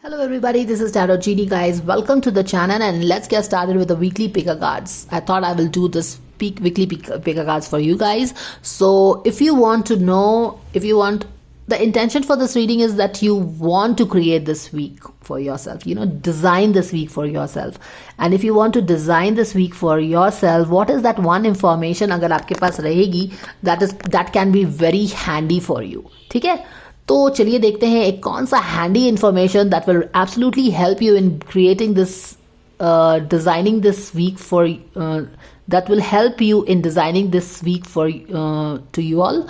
Hello everybody, this is Tarot Genie guys. Welcome to the channel and let's get started with the weekly picker cards. I thought I will do this weekly picker cards for you guys. So if you want to know, the intention for this reading is that you want to create this week for yourself, design this week for yourself. And if you want to design this week for yourself, what is that one information अगर आपके पास रहेगी that can be very handy for you. ठीक है? तो चलिए देखते हैं एक कौन सा handy information that will absolutely help you in creating this designing this week for that will help you in designing this week for to you all.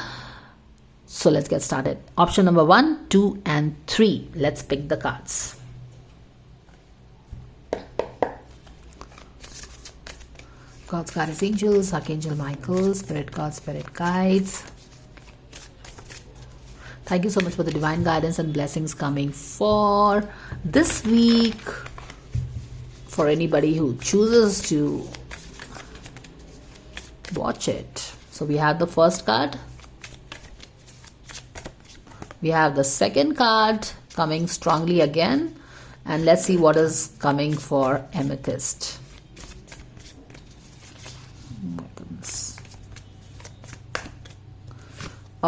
So let's get started. Option number 1, 2 and 3. Let's pick the cards. God's guardian angels, Archangel Michael, Spirit God, Spirit guides. Thank you so much for the divine guidance and blessings coming for this week. For anybody who chooses to watch it. So we have the first card. We have the second card coming strongly again. And let's see what is coming for Amethyst.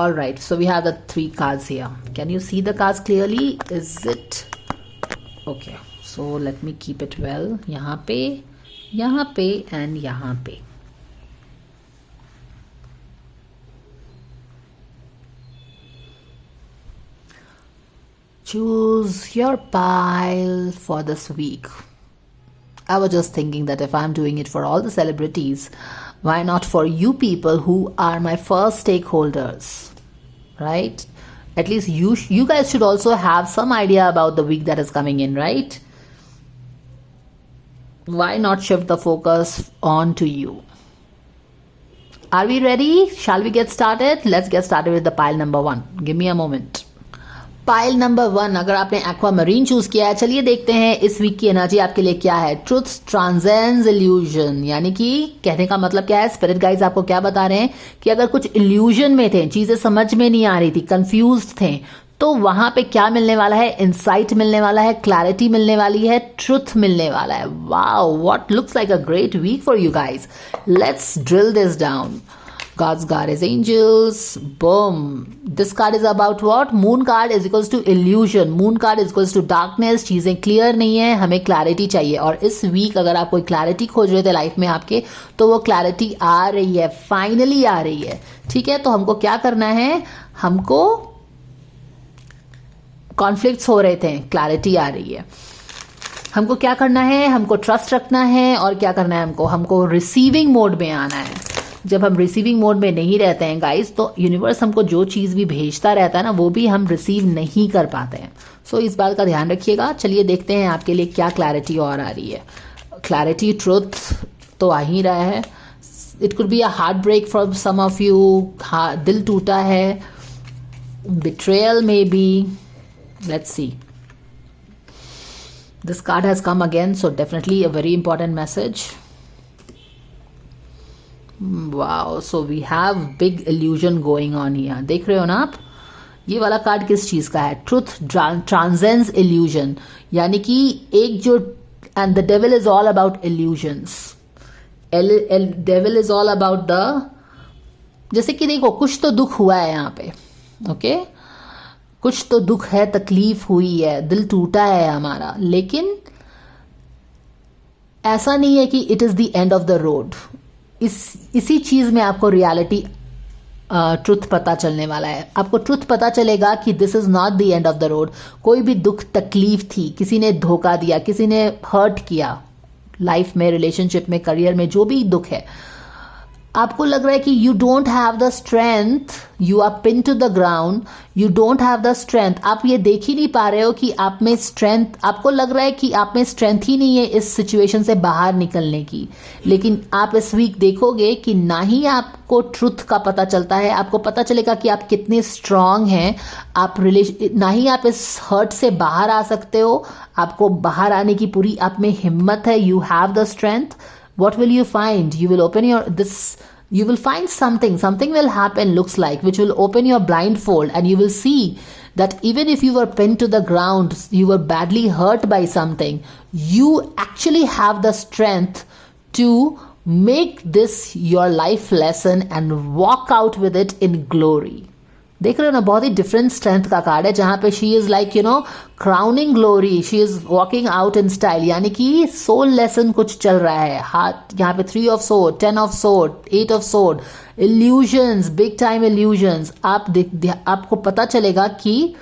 Alright, so we have the 3 cards here. Can you see the cards clearly? Is it? Okay, so let me keep it well. यहाँ पे and यहाँ पे. Choose your pile for this week. I was just thinking that if I'm doing it for all the celebrities, why not for you people who are my first stakeholders, right? At least you guys should also have some idea about the week that is coming in, right? Why not shift the focus on to you? Are we ready? Shall we get started? Let's get started with the pile number 1. Give me a moment. Pile number 1, अगर आपने aqua marine choose किया है, चलिए देखते हैं इस week की energy आपके लिए क्या है. ट्रुथ ट्रांसेंड्स इल्यूजन, यानी कि कहने का मतलब क्या है, स्पिरिट गाइड्स आपको क्या बता रहे हैं कि अगर कुछ इल्यूजन में थे, चीजें समझ में नहीं आ रही थी, कंफ्यूज थे, तो वहां पे क्या मिलने वाला है? इंसाइट मिलने वाला है, क्लैरिटी मिलने वाली है, ट्रुथ मिलने वाला है. Wow, what looks like a great week for you guys. Let's drill this down. God's guardian angels, boom. This card is about what? Moon card is equals to illusion. Moon card is equals to darkness. चीजें clear नहीं है, हमें clarity चाहिए. और इस week अगर आप कोई क्लैरिटी खोज रहे थे लाइफ में आपके, तो वो क्लैरिटी आ रही है, फाइनली आ रही है. ठीक है, तो हमको क्या करना है? हमको कॉन्फ्लिक्ट्स हो रहे थे, क्लैरिटी आ रही है. हमको क्या करना है? हमको ट्रस्ट रखना है. और क्या करना है? हमको रिसीविंग मोड में आना है. जब हम रिसीविंग मोड में नहीं रहते हैं गाइस, तो यूनिवर्स हमको जो चीज भी भेजता रहता है ना, वो भी हम रिसीव नहीं कर पाते हैं. सो इस बात का ध्यान रखिएगा. चलिए देखते हैं आपके लिए क्या क्लैरिटी और आ रही है. क्लैरिटी, ट्रुथ तो आ ही रहा है. It could be a heart break for some of you. दिल टूटा है, betrayal maybe. Let's see. This card has come again, so definitely a very important message. Wow, so we have big illusion going on here. देख रहे हो ना आप? ये वाला कार्ड किस चीज का है? ट्रुथ ट्रांसेंड्स इल्यूजन, यानी कि एक जो, and the devil is all about illusions. Devil is all about the, जैसे कि देखो, कुछ तो दुख हुआ है यहाँ पे. ओके, कुछ तो दुख है, तकलीफ हुई है, दिल टूटा है हमारा, लेकिन ऐसा नहीं है कि it is the end of the road. इसी चीज में आपको रियलिटी, ट्रुथ पता चलने वाला है. आपको ट्रुथ पता चलेगा कि this is not the end of the road. कोई भी दुख तकलीफ थी, किसी ने धोखा दिया, किसी ने हर्ट किया लाइफ में, रिलेशनशिप में, करियर में, जो भी दुख है, आपको लग रहा है कि you don't have the strength, you are pin to the ground, you don't have the strength. आप ये देख ही नहीं पा रहे हो कि आप में स्ट्रेंथ, आपको लग रहा है कि आप में स्ट्रेंथ ही नहीं है इस सिचुएशन से बाहर निकलने की. लेकिन आप इस वीक देखोगे कि ना ही आपको ट्रुथ का पता चलता है, आपको पता चलेगा कि आप कितने स्ट्रांग हैं. आप ना ही आप इस हर्ट से बाहर आ सकते हो, आपको बाहर आने की पूरी आप में हिम्मत है. You have the strength. What will you find? You will open You will find something will happen, looks like, which will open your blindfold, and you will see that even if you were pinned to the ground, you were badly hurt by something, you actually have the strength to make this your life lesson and walk out with it in glory. देख रहे हो ना, बहुत ही different strength का card है, जहां पे she is like crowning glory, she is walking out in style, यानी कि सोल लेसन कुछ चल रहा है। हार्ट यहाँ पे 3 of sword, 10 of sword, 8 of sword, illusions, big time illusions. आपको पता चलेगा कि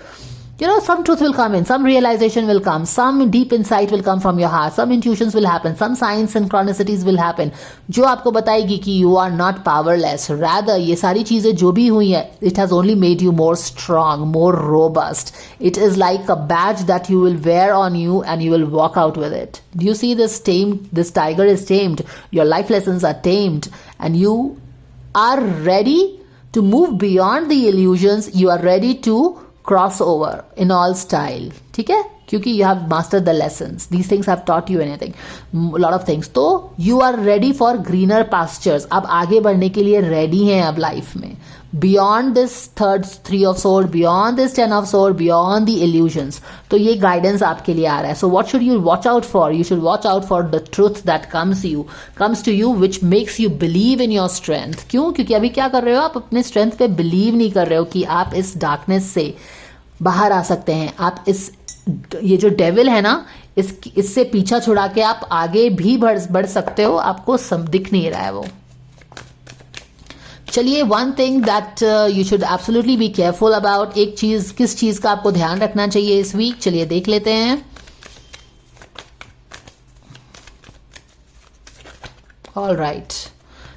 some truth will come in, some realization will come, some deep insight will come from your heart, some intuitions will happen, some signs synchronicities will happen, जो आपको बताएगी कि you are not powerless, rather ये सारी चीजें जो भी हुई है, it has only made you more strong, more robust. It is like a badge that you will wear on you and you will walk out with it. Do you see this tiger is tamed, your life lessons are tamed, and you are ready to move beyond the illusions, you are ready to cross over in all style. ठीक है, क्योंकि you have mastered the lessons, these things have taught you anything, a lot of things. तो you are ready for greener pastures. अब आगे बढ़ने के लिए ready हैं अब लाइफ में, beyond this 3 of sword, beyond this 10 of sword, beyond the illusions. तो ये guidance आपके लिए आ रहा है. So what should you watch out for? You should watch out for the truth that comes to you which makes you believe in your strength. क्यों? क्योंकि अभी क्या कर रहे हो, आप अपने strength पे believe नहीं कर रहे हो कि आप इस darkness से बाहर आ सकते हैं. आप ये जो डेविल है ना, इससे पीछा छुड़ा के आप आगे भी बढ़ सकते हो. आपको दिख नहीं रहा है वो. चलिए, one thing that you should absolutely be careful about, एक चीज, किस चीज का आपको ध्यान रखना चाहिए इस वीक, चलिए देख लेते हैं. ऑल राइट,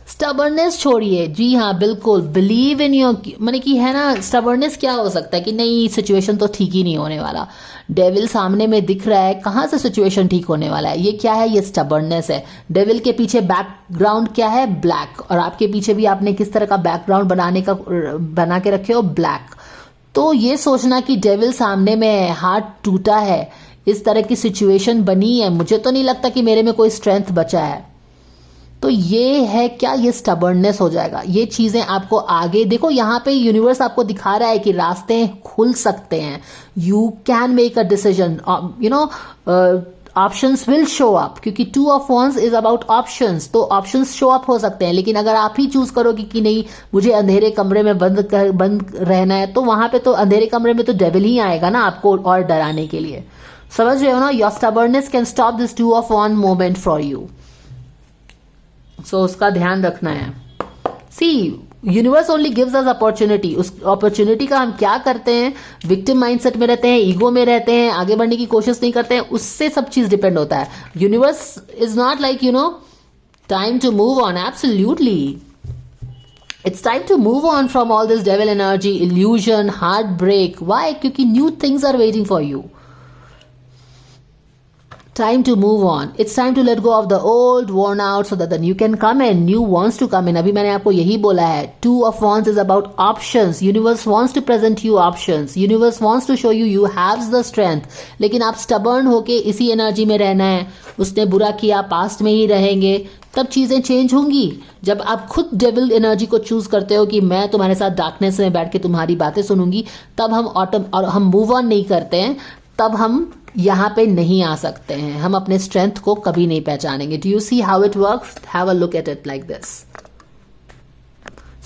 स्टबर्नेस छोड़िए. जी हाँ, बिल्कुल, बिलीव इन योर, माने कि है ना, स्टबर्नेस क्या हो सकता है कि नहीं, सिचुएशन तो ठीक ही नहीं होने वाला, डेविल सामने में दिख रहा है, कहाँ से सिचुएशन ठीक होने वाला है. ये क्या है, ये स्टबर्नेस है. डेविल के पीछे बैकग्राउंड क्या है, ब्लैक, और आपके पीछे भी आपने किस तरह का बैकग्राउंड बना के रखे हो, ब्लैक. तो ये सोचना कि डेविल सामने में है, हार्ट टूटा है, इस तरह की सिचुएशन बनी है, मुझे तो नहीं लगता कि मेरे में कोई स्ट्रेंथ बचा है, तो ये है क्या, ये स्टबर्ननेस हो जाएगा. ये चीजें आपको आगे देखो, यहाँ पे यूनिवर्स आपको दिखा रहा है कि रास्ते खुल सकते हैं. You can make a decision, options will show up, क्योंकि 2 of wands is about options. तो ऑप्शंस शो अप हो सकते हैं, लेकिन अगर आप ही चूज करोगे कि नहीं, मुझे अंधेरे कमरे में बंद रहना है, तो वहां पे तो अंधेरे कमरे में तो डेविल ही आएगा ना आपको और डराने के लिए. समझ रहे हो ना, your stubbornness can stop this 2 of wands moment for you. So उसका ध्यान रखना है. See, universe only gives us opportunity. उस अपॉर्चुनिटी का हम क्या करते हैं, विक्टिम माइंडसेट में रहते हैं, ईगो में रहते हैं, आगे बढ़ने की कोशिश नहीं करते हैं, उससे सब चीज डिपेंड होता है. Universe is not like time to move on. Absolutely, it's time to move on from all this devil energy, illusion, heart break. Why? क्योंकि new things are waiting for you. Time to move on. It's time to let go of the old, worn out, so that the new can come in. New wants to come in. अभी मैंने आपको यही बोला है. 2 of wands is about options. Universe wants to present you options. Universe wants to show you have the strength. लेकिन आप stubborn होके इसी एनर्जी में रहना है. उसने बुरा किया, पास्ट में ही रहेंगे. तब चीजें चेंज होंगी. जब आप खुद डेविल एनर्जी को चूज करते हो कि मैं तुम्हारे साथ डार्कनेस में बैठ के तुम्हारी बातें सुनूंगी, तब हम मूव ऑन नहीं करते हैं, तब हम यहां पे नहीं आ सकते हैं. हम अपने स्ट्रेंथ को कभी नहीं पहचानेंगे. Do you see how it works? Have a look at it like this.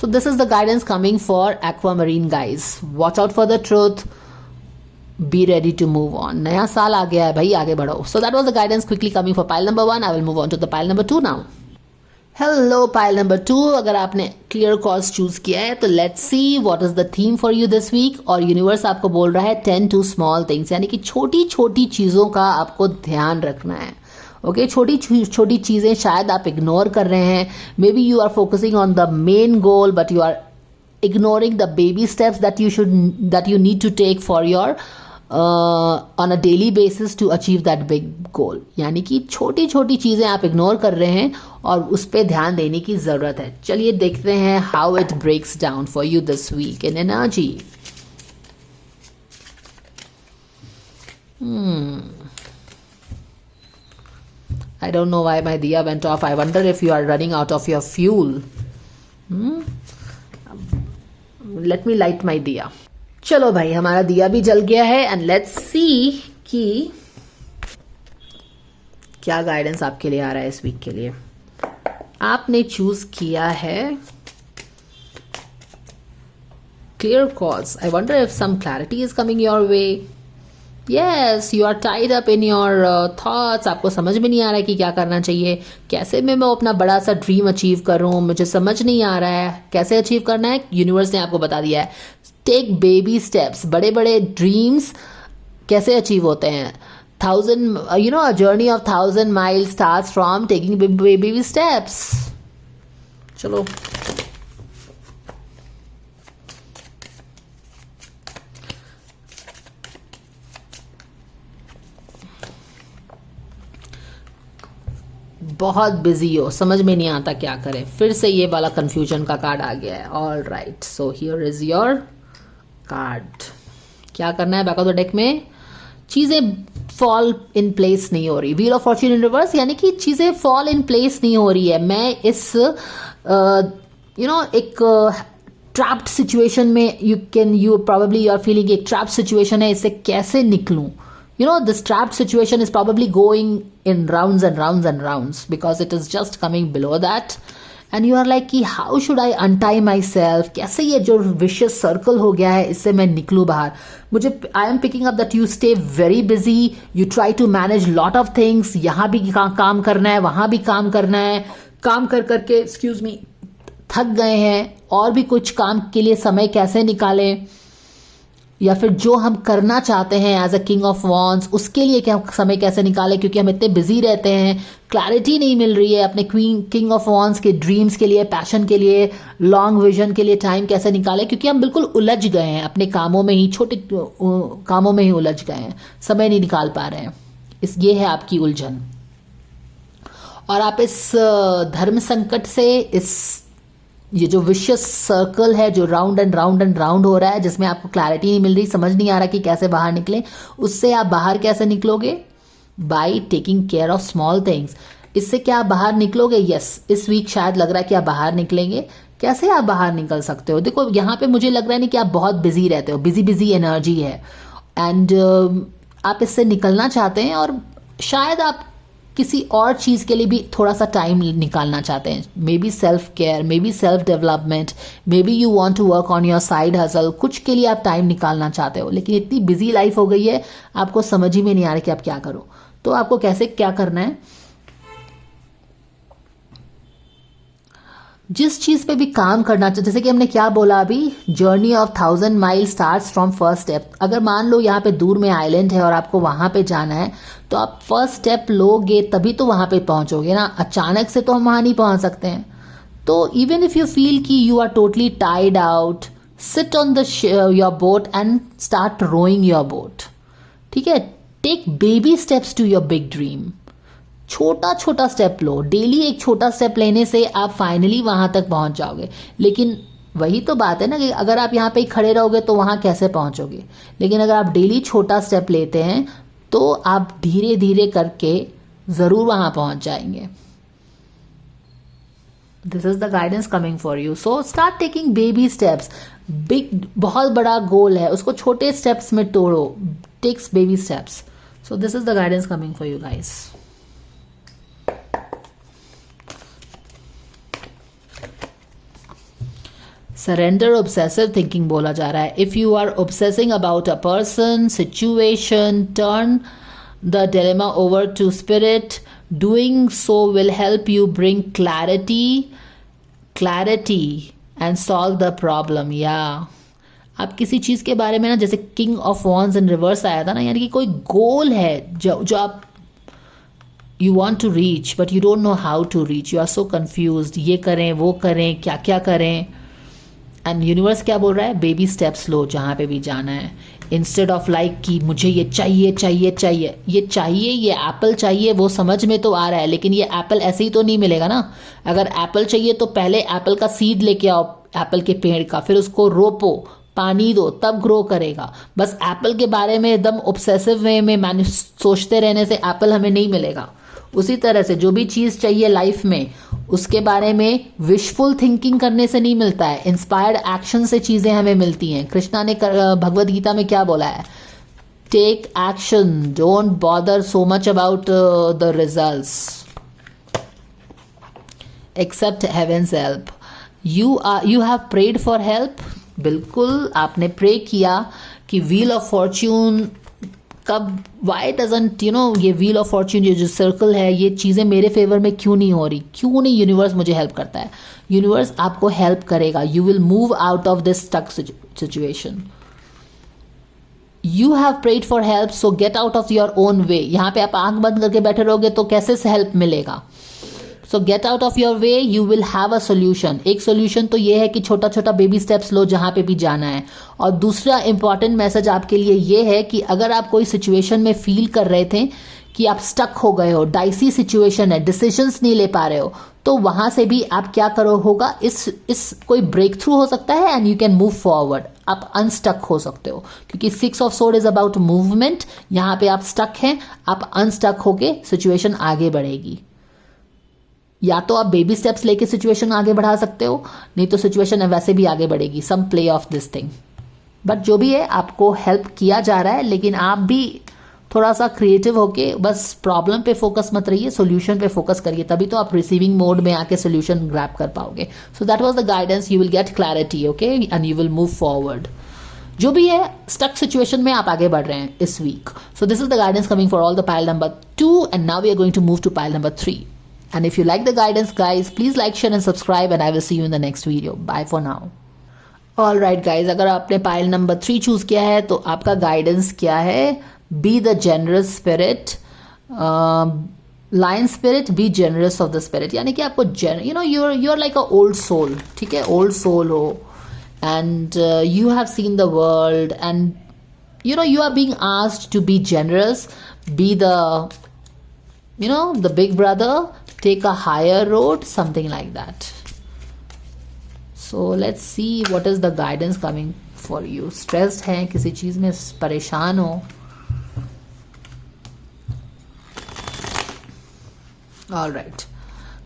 So this is the guidance coming for aquamarine guys. Watch out for the truth, be ready to move on. नया साल आ गया है भाई, आगे बढ़ो. So that was the guidance quickly coming for pile number 1. I will move on to the pile number 2 now. Hello pile number 2, अगर आपने क्लियर कॉज चूज किया है तो let's see what is the theme for you this week. और universe आपको बोल रहा है 10 to small things, यानी कि छोटी छोटी चीजों का आपको ध्यान रखना है. ओके, छोटी छोटी चीजें शायद आप इग्नोर कर रहे हैं. Maybe you are focusing on the main goal, but you are ignoring the baby steps that you need to take for your on a daily basis to achieve that big goal. यानी कि छोटी छोटी चीजें आप ignore कर रहे हैं और उस पर ध्यान देने की जरूरत है. चलिए देखते हैं how it breaks down for you this week in energy. I don't know why my diya went off. I wonder if you are running out of your fuel. Let me light my diya. चलो भाई, हमारा दिया भी जल गया है and let's see कि क्या गाइडेंस आपके लिए आ रहा है इस वीक के लिए। आपने चूज किया है clear cause. I wonder if some clarity is coming your way. Yes, you are tied up in your thoughts. आपको समझ में नहीं आ रहा है कि क्या करना चाहिए, कैसे मैं अपना बड़ा सा ड्रीम अचीव करूं, मुझे समझ नहीं आ रहा है कैसे अचीव करना है। यूनिवर्स ने आपको बता दिया है, टेक बेबी स्टेप्स। बड़े बड़े ड्रीम्स कैसे अचीव होते हैं? a journey of 1,000 miles starts from taking baby steps. चलो, बहुत बिजी हो, समझ में नहीं आता क्या करें, फिर से ये वाला कंफ्यूजन का कार्ड आ गया है। All right, so here is your card. क्या करना है बैक ऑफ द डेक में? चीजें फॉल इन प्लेस नहीं हो रही। Wheel of Fortune in reverse, यानी कि चीजें फॉल इन प्लेस नहीं हो रही है। मैं इस एक ट्रैप्ड सिचुएशन में you probably you are feeling एक ट्रैप्ड सिचुएशन है, इससे कैसे निकलूं? This trapped situation is probably going in rounds and rounds and rounds because it is just coming below that. And you are like कि how should I untie myself? कैसे ये जो vicious circle हो गया है इससे मैं निकलूं बाहर? I am picking up that you stay very busy. You try to manage lot of things. यहाँ भी काम करना है, वहाँ भी काम करना है. काम करके excuse me थक गए हैं, और भी कुछ काम के लिए समय कैसे निकालें, या फिर जो हम करना चाहते हैं as a king of wands उसके लिए क्या समय कैसे निकालें, क्योंकि हम इतने बिजी रहते हैं, क्लैरिटी नहीं मिल रही है अपने किंग ऑफ वॉन्ड्स के ड्रीम्स के लिए, पैशन के लिए, लॉन्ग विजन के लिए टाइम कैसे निकालें, क्योंकि हम बिल्कुल उलझ गए हैं अपने कामों में ही, छोटे कामों में ही उलझ गए हैं, समय नहीं निकाल पा रहे हैं। ये है आपकी उलझन, और आप इस धर्म संकट से, ये जो विशियस सर्कल है जो round and round and round हो रहा है, जिसमें आपको क्लैरिटी नहीं मिल रही, समझ नहीं आ रहा कि कैसे बाहर निकलें, उससे आप बाहर कैसे निकलोगे? By taking care of small things. इससे क्या आप बाहर निकलोगे? यस, इस वीक शायद लग रहा है कि आप बाहर निकलेंगे। कैसे आप बाहर निकल सकते हो? देखो, यहाँ पे मुझे लग रहा है नहीं कि आप बहुत बिजी रहते हो, बिजी एनर्जी है, एंड आप इससे निकलना चाहते हैं, और शायद आप किसी और चीज़ के लिए भी थोड़ा सा टाइम निकालना चाहते हैं। Maybe self care, maybe self development, maybe you want to work on your side hustle, कुछ के लिए आप टाइम निकालना चाहते हो, लेकिन इतनी बिजी लाइफ हो गई है आपको समझ ही में नहीं आ रहा कि आप क्या करो। तो आपको कैसे क्या करना है? जिस चीज पे भी काम करना चाहिए, जैसे कि हमने क्या बोला अभी, journey of 1,000 mile starts from first step. अगर मान लो यहाँ पे दूर में आइलैंड है और आपको वहां पे जाना है, तो आप फर्स्ट स्टेप लोगे तभी तो वहां पे पहुंचोगे ना, अचानक से तो हम वहां नहीं पहुंच सकते हैं। तो इवन इफ यू फील कि you are totally tied out, sit on the your boat and start rowing your boat. ठीक है, take baby steps to your big dream. छोटा छोटा स्टेप लो, डेली एक छोटा स्टेप लेने से आप फाइनली वहां तक पहुंच जाओगे। लेकिन वही तो बात है ना कि अगर आप यहाँ पे ही खड़े रहोगे तो वहां कैसे पहुंचोगे? लेकिन अगर आप डेली छोटा स्टेप लेते हैं तो आप धीरे धीरे करके जरूर वहां पहुंच जाएंगे। This is the guidance coming for you. So start taking baby steps. बहुत बड़ा गोल है, उसको छोटे स्टेप्स में तोड़ो। Takes baby steps. So this is the guidance coming for you guys. Surrender obsessive thinking बोला जा रहा है। If you are obsessing about a person, situation, turn the dilemma over to spirit. Doing so will help you bring clarity and solve the problem. या आप किसी चीज के बारे में ना, जैसे king of wands in reverse आया था ना, यानी कि कोई गोल है जो आप you want to reach but you don't know how to reach. You are so confused, ये करें वो करें, क्या क्या करें। एंड यूनिवर्स क्या बोल रहा है? बेबी स्टेप्स लो जहाँ पे भी जाना है। इंस्टेड ऑफ लाइक कि मुझे ये चाहिए, ये एप्पल चाहिए, वो समझ में तो आ रहा है, लेकिन ये एप्पल ऐसे ही तो नहीं मिलेगा ना। अगर एप्पल चाहिए तो पहले एप्पल का सीड लेके आओ, एप्पल के पेड़ का, फिर उसको रोपो, पानी दो, तब ग्रो करेगा। बस एप्पल के बारे में एकदम ऑब्सेसिव वे में सोचते रहने से एप्पल हमें नहीं मिलेगा। उसी तरह से जो भी चीज़ चाहिए लाइफ में, उसके बारे में विशफुल थिंकिंग करने से नहीं मिलता है, इंस्पायर्ड एक्शन से चीजें हमें मिलती हैं। कृष्णा ने भगवत गीता में क्या बोला है? Take action, don't bother so much about the results, accept heaven's help. You have prayed for help, बिल्कुल आपने प्रे किया कि व्हील ऑफ फॉर्च्यून कब, वाई डजंट ये व्हील ऑफ फॉर्च्यून, ये जो सर्कल है, ये चीज़ें मेरे फेवर में क्यों नहीं हो रही, क्यों नहीं यूनिवर्स मुझे हेल्प करता है? यूनिवर्स आपको हेल्प करेगा, you will move out of this stuck situation. You have prayed for help, so get out of your own way. यहाँ पे आप आंख बंद करके बैठे रहोगे तो कैसे से हेल्प मिलेगा? सो get out of your way, you will have a solution. एक सोल्यूशन तो ये है कि छोटा छोटा बेबी स्टेप्स लो जहां पे भी जाना है। और दूसरा इंपॉर्टेंट मैसेज आपके लिए ये है कि अगर आप कोई सिचुएशन में फील कर रहे थे कि आप स्टक हो गए हो, डाइसी सिचुएशन है, डिसीजंस नहीं ले पा रहे हो, तो वहां से भी आप क्या करो होगा, इस कोई ब्रेक थ्रू हो सकता है and you can move forward. आप अनस्टक हो सकते हो, क्योंकि 6 of sword is about movement. यहां पे आप स्टक हैं, आप अनस्टक होके सिचुएशन आगे बढ़ेगी। या तो आप बेबी स्टेप्स लेके सिचुएशन आगे बढ़ा सकते हो, नहीं तो सिचुएशन वैसे भी आगे बढ़ेगी। Some play of this thing, but जो भी है आपको हेल्प किया जा रहा है, लेकिन आप भी थोड़ा सा क्रिएटिव होके बस प्रॉब्लम पे फोकस मत रहिए, सॉल्यूशन पे फोकस करिए, तभी तो आप रिसीविंग मोड में आके सॉल्यूशन ग्रैब कर पाओगे। So that was the guidance, you will get clarity, okay, and you will move forward. जो भी है स्टक सिचुएशन में आप आगे बढ़ रहे हैं इस week. So this is the guidance coming for all the pile number 2 and now we are going to move to pile number 3. And if you like the guidance, guys, please like, share and subscribe, and I will see you in the next video. Bye for now. Alright guys, अगर आपने pile number 3 choose किया है तो आपका guidance क्या है? Be the generous spirit, lion spirit, be generous of the spirit. यानी कि आपको you're like a old soul, ठीक है, old soul हो, and you have seen the world, and you are being asked to be generous, be the the big brother, take a higher road, something like that. So let's see what is the guidance coming for you. Stressed हैं, किसी चीज में परेशान हो. All right,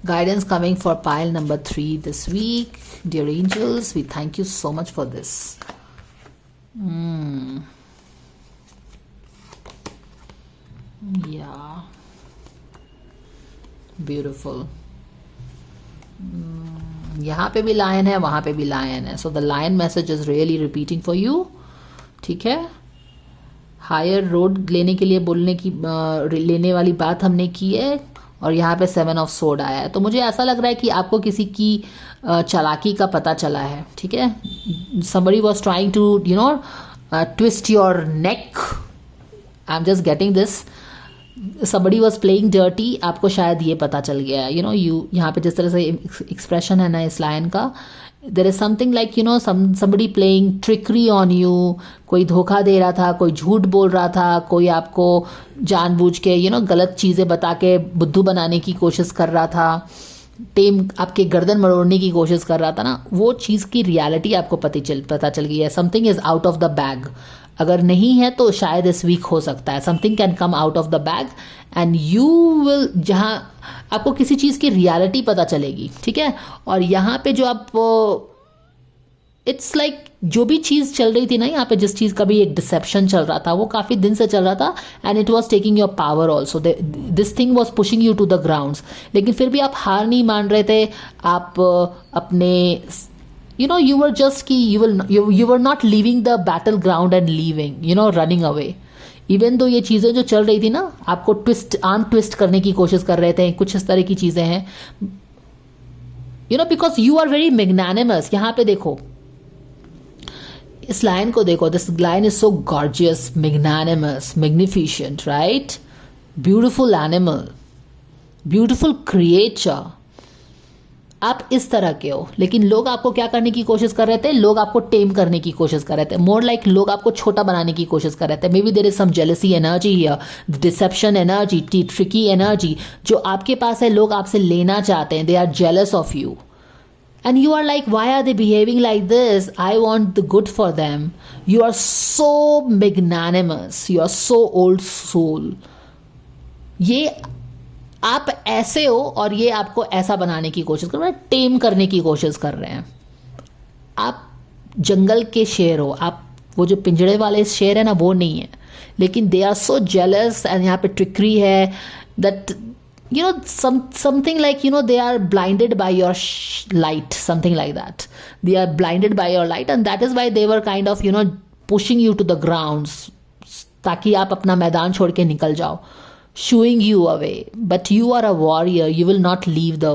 guidance coming for pile number 3 this week. Dear angels, we thank you so much for this. Yeah, beautiful. यहाँ पे भी lion है, वहाँ पे भी लायन है. So the lion message is really repeating for you. ठीक है, हायर रोड लेने के लिए लेने वाली बात हमने की है, और यहाँ पे 7 ऑफ सोर्ड आया है. तो मुझे ऐसा लग रहा है कि आपको किसी की चालाकी का पता चला है. ठीक है, somebody was trying to twist your neck. I'm just getting this. Somebody was playing dirty. आपको शायद ये पता चल गया है. यहाँ पे जिस तरह से एक्सप्रेशन है ना इस लाइन का, there is something like somebody playing trickery on you. कोई धोखा दे रहा था, कोई झूठ बोल रहा था, कोई आपको जानबूझ के गलत चीज़ें बता के बुद्धू बनाने की कोशिश कर रहा था, आपके गर्दन मरोड़ने की कोशिश कर रहा था ना. वो चीज़ की रियलिटी आपको पता चल गई है. Something is out of the bag. अगर नहीं है तो शायद इस वीक हो सकता है. Something can come out of the bag and you will, जहाँ आपको किसी चीज़ की रियलिटी पता चलेगी. ठीक है, और यहाँ पे जो आप इट्स लाइक जो भी चीज़ चल रही थी ना, यहाँ पे जिस चीज़ का भी एक डिसेप्शन चल रहा था, वो काफ़ी दिन से चल रहा था, and it was taking your power also. This thing was pushing you to the grounds. लेकिन फिर भी आप हार नहीं मान रहे थे. आप अपने you were just you were not leaving the battleground and leaving, running away. Even though ये चीज़ें जो चल रही थी ना, आपको आर्म ट्विस्ट करने की कोशिश कर रहे थे, कुछ इस तरह की चीज़ें हैं, because you are very magnanimous. यहाँ पे देखो, इस लाइन को देखो. This line is so gorgeous, magnanimous, magnificent, right? Beautiful animal, beautiful creature. आप इस तरह के हो, लेकिन लोग आपको क्या करने की कोशिश कर रहे थे? लोग आपको टेम करने की कोशिश कर रहे थे. मोर लाइक लोग आपको छोटा बनाने की कोशिश कर रहे थे. Maybe there is some jealousy energy here, deception energy, tricky energy जो आपके पास है. लोग आपसे लेना चाहते हैं. They are jealous of you and you are like, why are they behaving like this? I want the good for them. You are so magnanimous, you are so old soul. ये आप ऐसे हो और ये आपको ऐसा बनाने की कोशिश कर रहे हैं, टेम करने की कोशिश कर रहे हैं। आप जंगल के शेर हो, आप वो जो पिंजड़े वाले शेर है ना, वो नहीं है, लेकिन they are so jealous and यहाँ पे ट्रिकरी है that you know something like, you know, they are blinded by your light, something like that. They are blinded by your light and that is why they were kind of, you know, pushing you to the grounds, ताकि आप अपना मैदान छोड़ के निकल जाओ, shooing you away. But you are a warrior, you will not leave the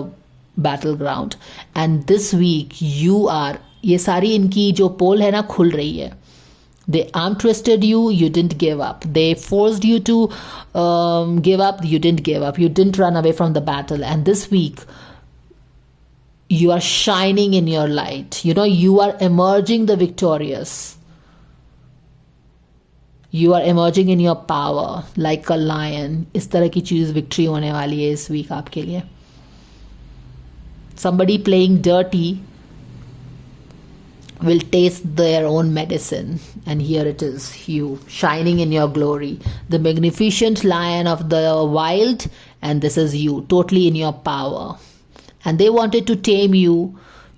battleground. And this week you are, ये सारी इनकी जो पोल है ना खुल रही है. They arm twisted you, you didn't give up. They forced you to give up, you didn't give up. You didn't run away from the battle. And this week, you are shining in your light. You know, you are emerging the victorious. You are emerging in your power like a lion. इस तरह की चीज़ victory होने वाली है इस week आपके लिए. Somebody playing dirty will taste their own medicine, and here it is, you shining in your glory, the magnificent lion of the wild, and this is you totally in your power. And they wanted to tame you,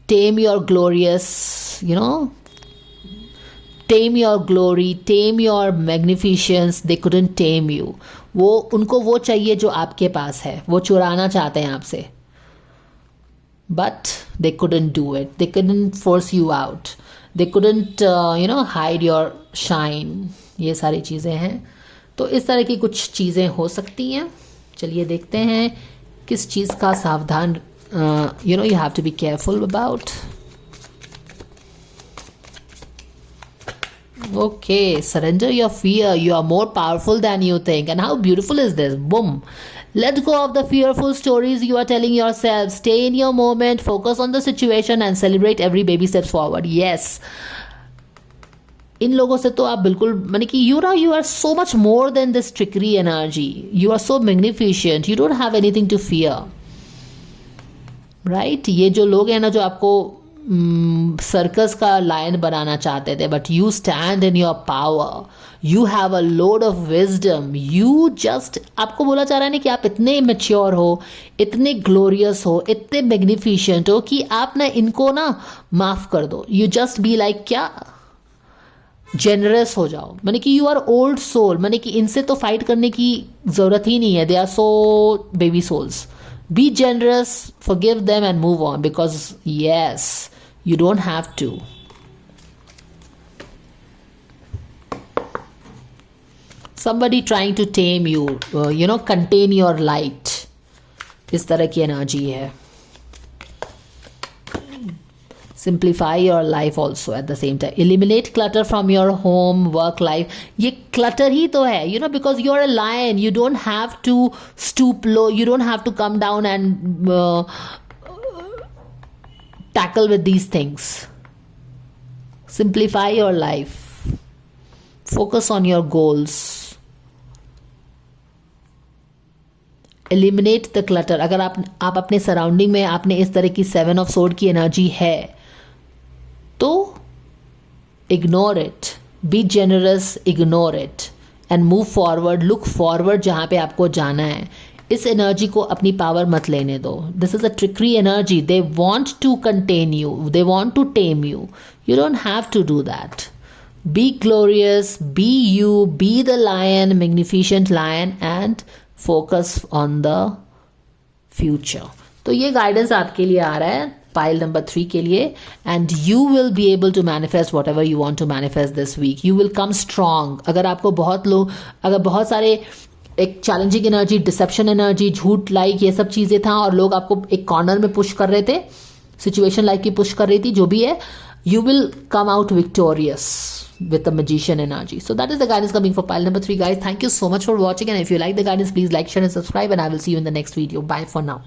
tame your glorious, you know, tame your glory, tame your magnificence. They couldn't tame you. वो उनको वो चाहिए जो आपके पास है, वो चुराना चाहते हैं आपसे, but they couldn't do it. They couldn't force you out. They couldn't you know, hide your shine. ये सारी चीज़ें हैं. तो इस तरह की कुछ चीज़ें हो सकती हैं. चलिए देखते हैं किस चीज़ का सावधान you know, you have to be careful about. Okay, surrender your fear. You are more powerful than you think. And how beautiful is this? Boom. Let go of the fearful stories you are telling yourself. Stay in your moment, focus on the situation and celebrate every baby steps forward. Yes. इन लोगों से तो आप बिल्कुल, माने कि you are so much more than this trickery energy. You are so magnificent. You don't have anything to fear. Right? ये जो लोग हैं ना जो आपको सर्कस का लायन बनाना चाहते थे, but you stand in your power. You have a load of wisdom. You just, आपको बोला जा रहा है ना कि आप इतने मैच्योर हो, इतने ग्लोरियस हो, इतने मैग्निफिशेंट हो कि आप ना इनको ना माफ कर दो. यू जस्ट बी लाइक, क्या जेनरस हो जाओ. माने कि यू आर ओल्ड सोल, माने कि इनसे तो फाइट करने की जरूरत ही नहीं है. They are so baby souls. Be generous, forgive them and move on, because yes, you don't have to. Somebody trying to tame you, you know, contain your light. इस तरह की एनर्जी है. Simplify your life also at the same time. Eliminate clutter from your home, work life. ये clutter ही तो है, you know, because you're a lion. You don't have to stoop low. You don't have to come down and tackle with these things. Simplify your life. Focus on your goals. Eliminate the clutter. अगर आप अपने surrounding में आपने इस तरह की 7 of Swords की energy है, तो ignore it. Be generous, ignore it and move forward. Look forward जहाँ पे आपको जाना है. इस एनर्जी को अपनी पावर मत लेने दो. This is a trickery energy. They want to contain you, they want to tame you. You don't have to do that. Be glorious, be you, be the lion, magnificent lion and focus on the future. तो ये guidance आपके लिए आ रहा है pile number 3 के लिए. And you will be able to manifest whatever you want to manifest this week. You will come strong. अगर आपको अगर बहुत सारे एक चैलेंजिंग एनर्जी, डिसेप्शन एनर्जी, झूठ लाइक, ये सब चीज़ें था और लोग आपको एक कॉर्नर में पुश कर रहे थे, सिचुएशन लाइक की पुश कर रही थी, जो भी है, you will come out victorious with the magician energy. So that is the guidance coming for pile number 3, guys. Thank you so much for watching, and if you like the guidance, please like, share and subscribe, and I will see you in the next video. Bye for now.